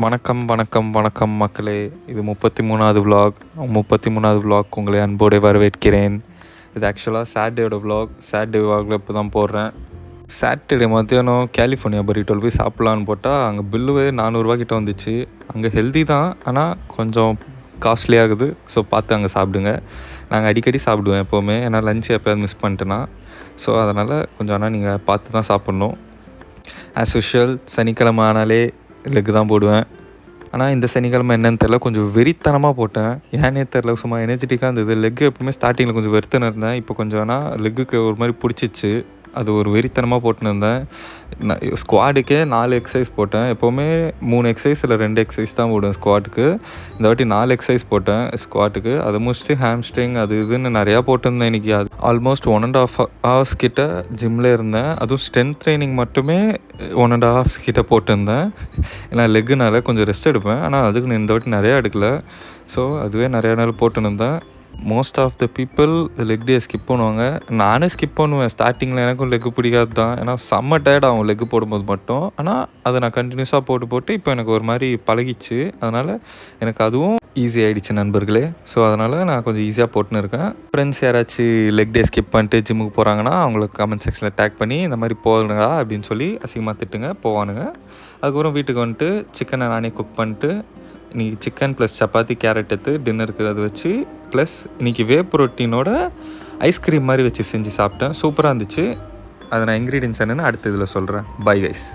வணக்கம் வணக்கம் வணக்கம் மக்களே. இது 33வது vlog. 33வது vlog உங்களை அன்போடு வரவேற்கிறேன். இது ஆக்சுவலாக சாட்டர்டேயோட சாட்டர்டே vlogல இப்போ தான் போடுறேன். சாட்டர்டே மத்தியானம் கலிஃபோர்னியா பரீட்டோல் போய் சாப்பிட்லான்னு போட்டால் அங்கே பில்லுவே 400 கிட்ட வந்துச்சு. அங்கே ஹெல்தி தான், ஆனால் கொஞ்சம் காஸ்ட்லி ஆகுது. ஸோ பார்த்து அங்கே சாப்பிடுங்க. நாங்கள் அடிக்கடி சாப்பிடுவேன் எப்போவுமே, ஏன்னா லஞ்ச் எப்போயாவது மிஸ் பண்ணிட்டேன்னா. ஸோ அதனால் கொஞ்சம் ஆனால் நீங்கள் பார்த்து தான் சாப்பிட்ணும். ஆஸ் யூஷுவல் சனிக்கிழமை ஆனாலே லெக்கு தான் போடுவேன். ஆனால் இந்த சனிக்கிழமை என்னன்னு தெரில, கொஞ்சம் வெறித்தனமாக போட்டேன். ஏன்னே தெரில, சும்மா எனர்ஜெட்டிக்காக இருந்தது. லெக்கு எப்பவுமே ஸ்டார்டிங்கில் கொஞ்சம் வெறுத்துன்னு இருந்தேன். இப்போ கொஞ்சம் ஆனால் லெக்குக்கு ஒரு மாதிரி பிடிச்சிச்சு. அது ஒரு வெறித்தனமாக போட்டுன்னு இருந்தேன். ஸ்குவாடுக்கே 4 எக்ஸசைஸ் போட்டேன். எப்போவுமே 3 எக்ஸசைஸ் இல்லை 2 எக்ஸசைஸ் தான் போடுவேன் ஸ்குவாட்டுக்கு. இந்த வாட்டி 4 எக்ஸசைஸ் போட்டேன் ஸ்குவாட்டுக்கு. அதை முடிச்சுட்டு ஹாம்ஸ்ட்ரிங் அது இதுன்னு நிறையா போட்டிருந்தேன். இன்றைக்கி அது ஆல்மோஸ்ட் 1.5 hours கிட்ட ஜிம்மில் இருந்தேன். அதுவும் ஸ்ட்ரென்த் ட்ரைனிங் மட்டுமே 1.5 hours கிட்ட போட்டிருந்தேன். ஏன்னா லெக்குனால கொஞ்சம் ரெஸ்ட் எடுப்பேன், ஆனால் அதுக்கு இந்த வாட்டி நிறையா எடுக்கல. ஸோ அதுவே நிறையா நாள் போட்டுன்னு இருந்தேன். Most of the people leg day skip பண்ணுவாங்க. நானே ஸ்கிப் பண்ணுவேன். ஸ்டார்டிங்கில் எனக்கும் லெக்கு பிடிக்காது தான், ஏன்னா செம்ம டயர்ட் ஆகும் லெக்கு போடும்போது மட்டும். ஆனால் அதை நான் கண்டினியூஸாக போட்டு இப்போ எனக்கு ஒரு மாதிரி பழகிச்சு. அதனால் எனக்கு அதுவும் ஈஸி ஆகிடுச்சு நண்பர்களே. ஸோ அதனால் நான் கொஞ்சம் ஈஸியாக போட்டுன்னு இருக்கேன். ஃப்ரெண்ட்ஸ் யாராச்சும் லெக் டே ஸ்கிப் பண்ணிட்டு ஜிம்முக்கு போகிறாங்கன்னா அவங்களுக்கு கமெண்ட் செக்ஷனில் டேக் பண்ணி இந்த மாதிரி போகணுங்களா அப்படின்னு சொல்லி அசிங்கமாக திட்டுங்க, போவானுங்க. அதுக்கப்புறம் வீட்டுக்கு வந்துட்டு சிக்கனை நானே குக் பண்ணிட்டு, இன்றைக்கி சிக்கன் ப்ளஸ் சப்பாத்தி கேரட் எடுத்து டின்னருக்கு அது வச்சு, ப்ளஸ் இன்றைக்கி வே ப்ரோட்டீனோட ஐஸ்கிரீம் மாதிரி வச்சு செஞ்சு சாப்பிட்டேன். சூப்பராக இருந்துச்சு. அதை நான் இன்க்ரீடியன்ஸ் என்னென்னு அடுத்த இதில் சொல்கிறேன். Bye guys.